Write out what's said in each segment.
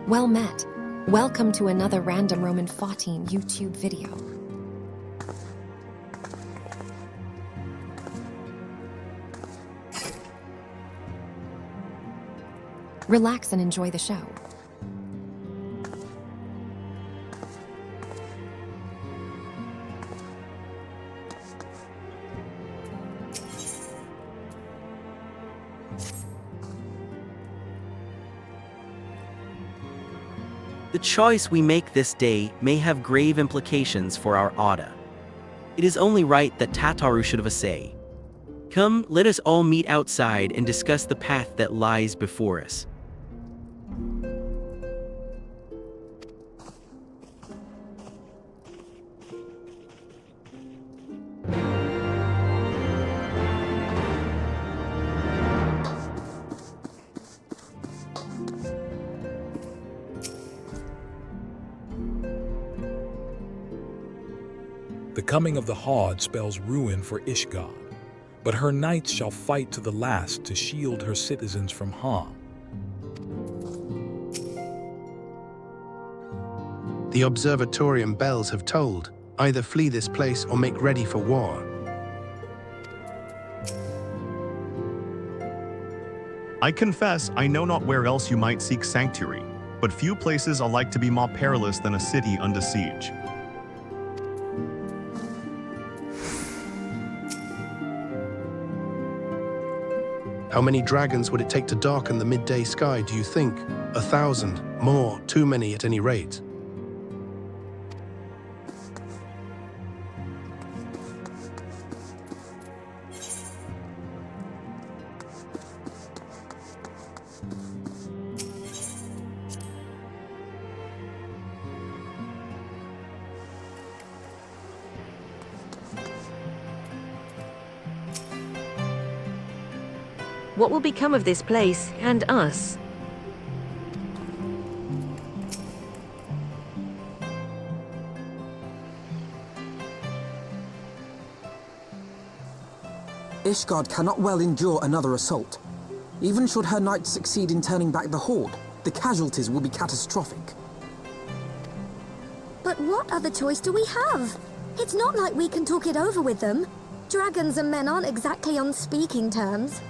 Well met. Welcome to another random Roman 14 YouTube video. Relax and enjoy the show. The choice we make this day may have grave implications for our Order. It is only right that Tataru should have a say. Come, let us all meet outside and discuss the path that lies before us. The coming of the Horde spells ruin for Ishgard, but her knights shall fight to the last to shield her citizens from harm. The observatorium bells have tolled. Either flee this place or make ready for war. I confess I know not where else you might seek sanctuary, but few places are like to be more perilous than a city under siege. How many dragons would it take to darken the midday sky, do you think? 1,000? More? Too many at any rate. What will become of this place and us? Ishgard cannot well endure another assault. Even should her knights succeed in turning back the Horde, the casualties will be catastrophic. But what other choice do we have? It's not like we can talk it over with them. Dragons and men aren't exactly on speaking terms.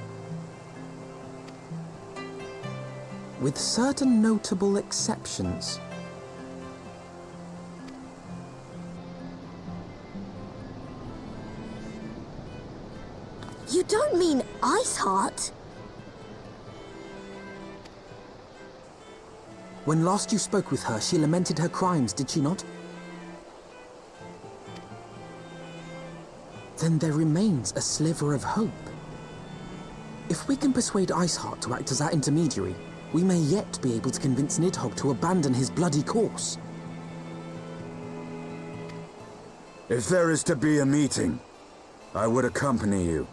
With certain notable exceptions. You don't mean Iceheart? When last you spoke with her, she lamented her crimes, did she not? Then there remains a sliver of hope. If we can persuade Iceheart to act as our intermediary, we may yet be able to convince Nidhogg to abandon his bloody course. If there is to be a meeting, I would accompany you.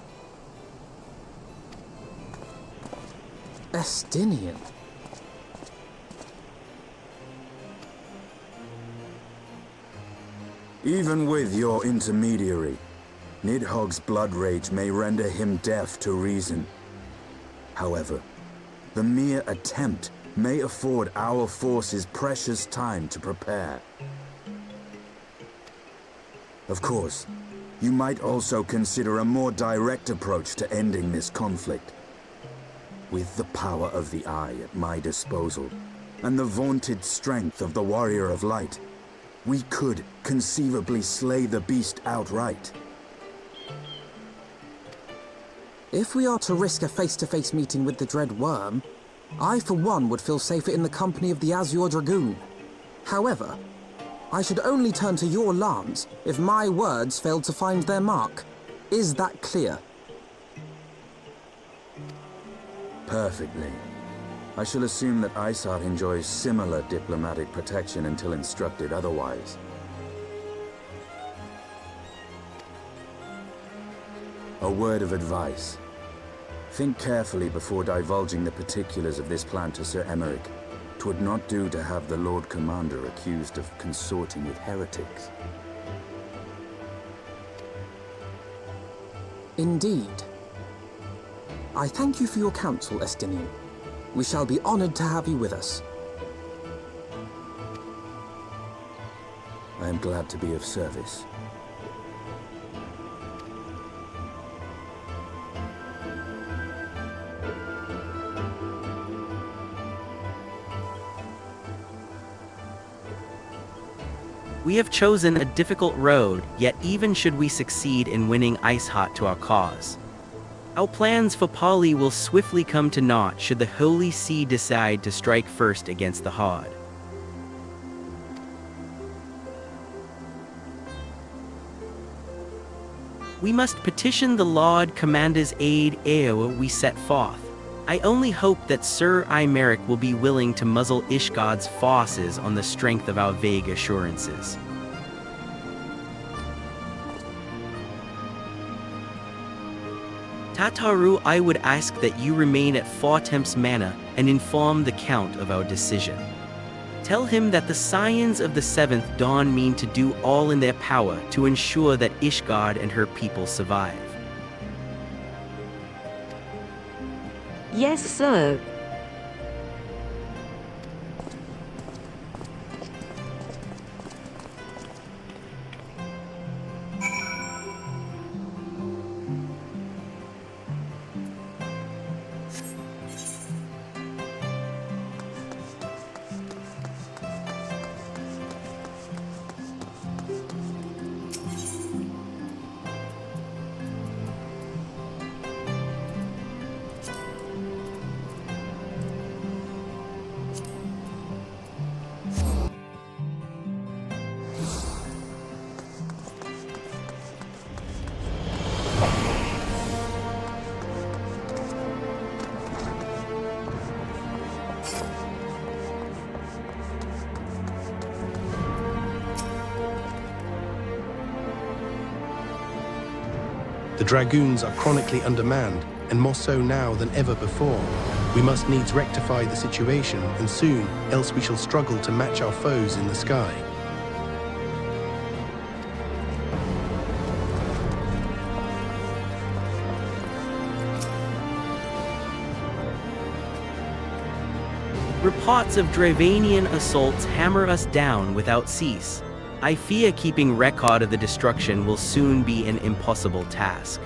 Estinian. Even with your intermediary, Nidhogg's blood rage may render him deaf to reason. However, the mere attempt may afford our forces precious time to prepare. Of course, you might also consider a more direct approach to ending this conflict. With the power of the Eye at my disposal, and the vaunted strength of the Warrior of Light, we could conceivably slay the beast outright. If we are to risk a face-to-face meeting with the Dread Worm, I, for one, would feel safer in the company of the Azure Dragoon. However, I should only turn to your lance if my words failed to find their mark. Is that clear? Perfectly. I shall assume that Iceheart enjoys similar diplomatic protection until instructed otherwise. A word of advice. Think carefully before divulging the particulars of this plan to Sir Emmerich. 'Twould not do to have the Lord Commander accused of consorting with heretics. Indeed. I thank you for your counsel, Estinian. We shall be honored to have you with us. I am glad to be of service. We have chosen a difficult road, yet even should we succeed in winning Iceheart to our cause, our plans for Polly will swiftly come to naught should the Holy See decide to strike first against the Horde. We must petition the Lord Commander's aid ere we set forth. I only hope that Sir Imeric will be willing to muzzle Ishgard's farces on the strength of our vague assurances. Tataru, I would ask that you remain at Fortemps Manor and inform the Count of our decision. Tell him that the Scions of the Seventh Dawn mean to do all in their power to ensure that Ishgard and her people survive. Yes, sir. The Dragoons are chronically undermanned, and more so now than ever before. We must needs rectify the situation, and soon, else we shall struggle to match our foes in the sky. Reports of Dravanian assaults hammer us down without cease. I fear keeping record of the destruction will soon be an impossible task.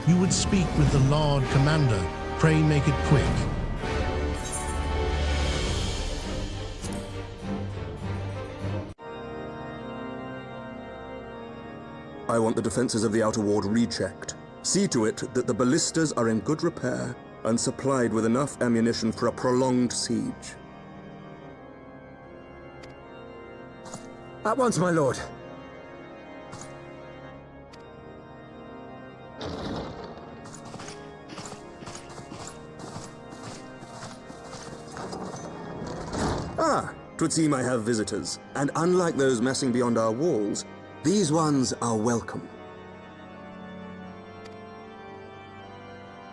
You would speak with the Lord Commander. Pray make it quick. I want the defenses of the outer ward rechecked. See to it that the ballistas are in good repair and supplied with enough ammunition for a prolonged siege. At once, my lord. Ah, 'twould seem I have visitors, and unlike those messing beyond our walls, these ones are welcome.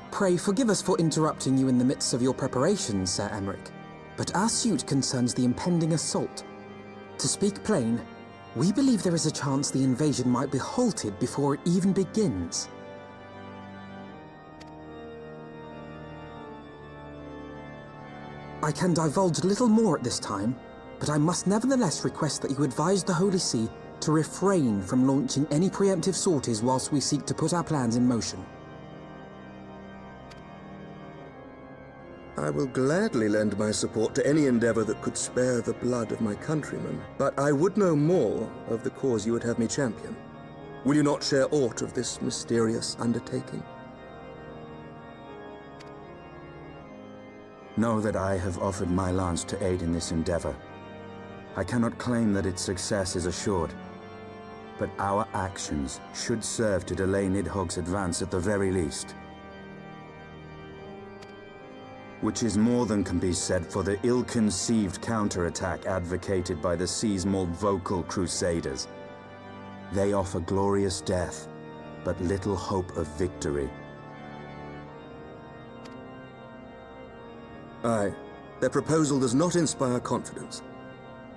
Pray forgive us for interrupting you in the midst of your preparations, Sir Emeric, but our suit concerns the impending assault. To speak plain, we believe there is a chance the invasion might be halted before it even begins. I can divulge little more at this time, but I must nevertheless request that you advise the Holy See to refrain from launching any preemptive sorties whilst we seek to put our plans in motion. I will gladly lend my support to any endeavor that could spare the blood of my countrymen, but I would know more of the cause you would have me champion. Will you not share aught of this mysterious undertaking? Know that I have offered my lance to aid in this endeavor. I cannot claim that its success is assured, but our actions should serve to delay Nidhogg's advance at the very least. Which is more than can be said for the ill-conceived counterattack advocated by the sea's more vocal crusaders. They offer glorious death, but little hope of victory. Aye, their proposal does not inspire confidence.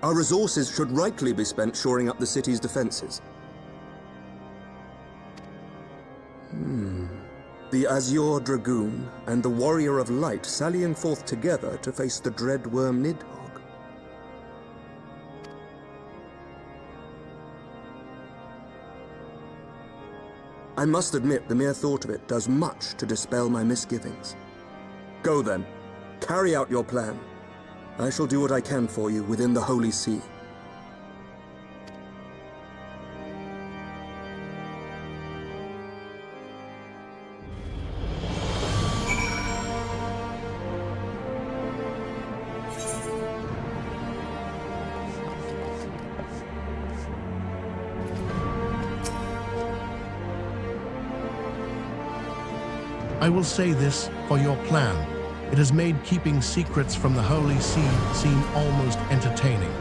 Our resources should rightly be spent shoring up the city's defenses. The Azure Dragoon and the Warrior of Light sallying forth together to face the dread worm Nidhogg. I must admit the mere thought of it does much to dispel my misgivings. Go then, carry out your plan. I shall do what I can for you within the Holy See. I will say this for your plan. It has made keeping secrets from the Holy See seem almost entertaining.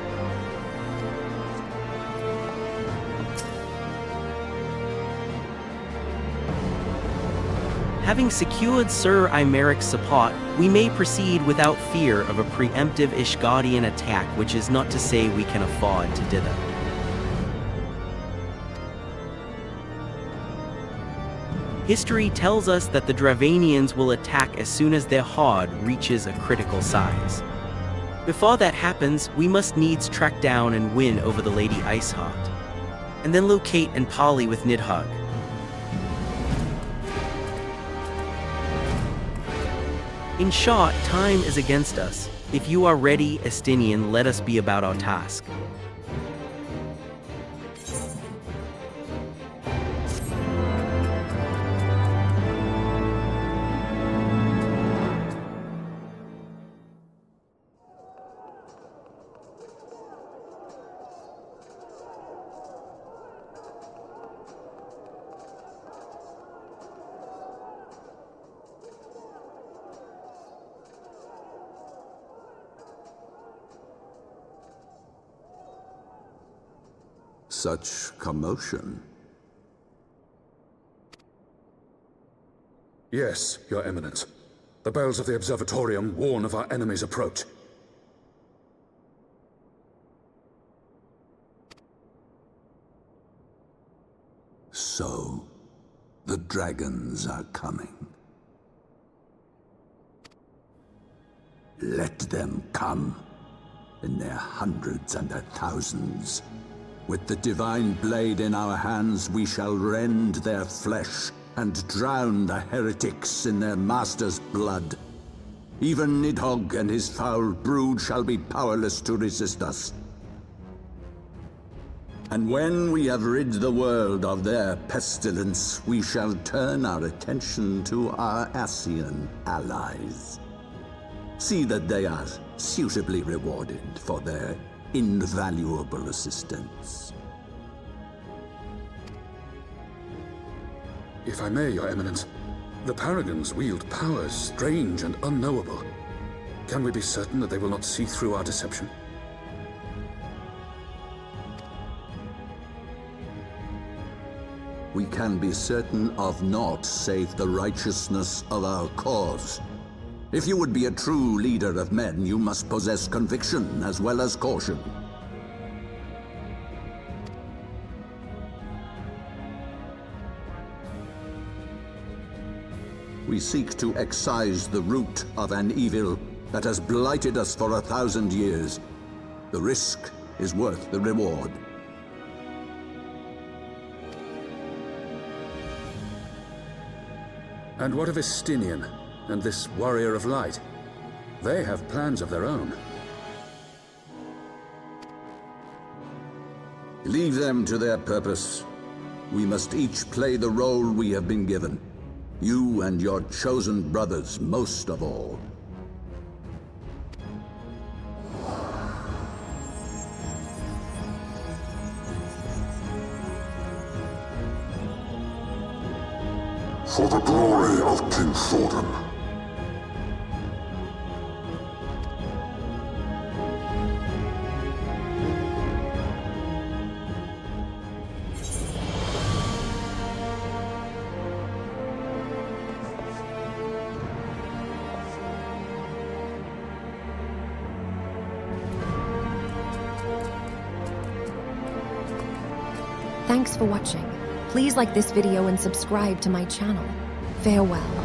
Having secured Sir Imeric's support, we may proceed without fear of a preemptive Ishgardian attack, which is not to say we can afford to dither. History tells us that the Dravanians will attack as soon as their horde reaches a critical size. Before that happens, we must needs track down and win over the Lady Iceheart, and then locate and parley with Nidhogg. In short, time is against us. If you are ready, Estinian, let us be about our task. Such commotion. Yes, Your Eminence. The bells of the Observatorium warn of our enemy's approach. So, the dragons are coming. Let them come, in their hundreds and their thousands. With the divine blade in our hands, we shall rend their flesh and drown the heretics in their master's blood. Even Nidhogg and his foul brood shall be powerless to resist us. And when we have rid the world of their pestilence, we shall turn our attention to our Ascian allies. See that they are suitably rewarded for their invaluable assistance. If I may, Your Eminence, the Paragons wield powers strange and unknowable. Can we be certain that they will not see through our deception? We can be certain of naught save the righteousness of our cause. If you would be a true leader of men, you must possess conviction as well as caution. We seek to excise the root of an evil that has blighted us for 1,000 years. The risk is worth the reward. And what of Estinian and this Warrior of Light? They have plans of their own. Leave them to their purpose. We must each play the role we have been given. You and your chosen brothers most of all. For the glory of King Thordan. Thanks for watching. Please like this video and subscribe to my channel. Farewell.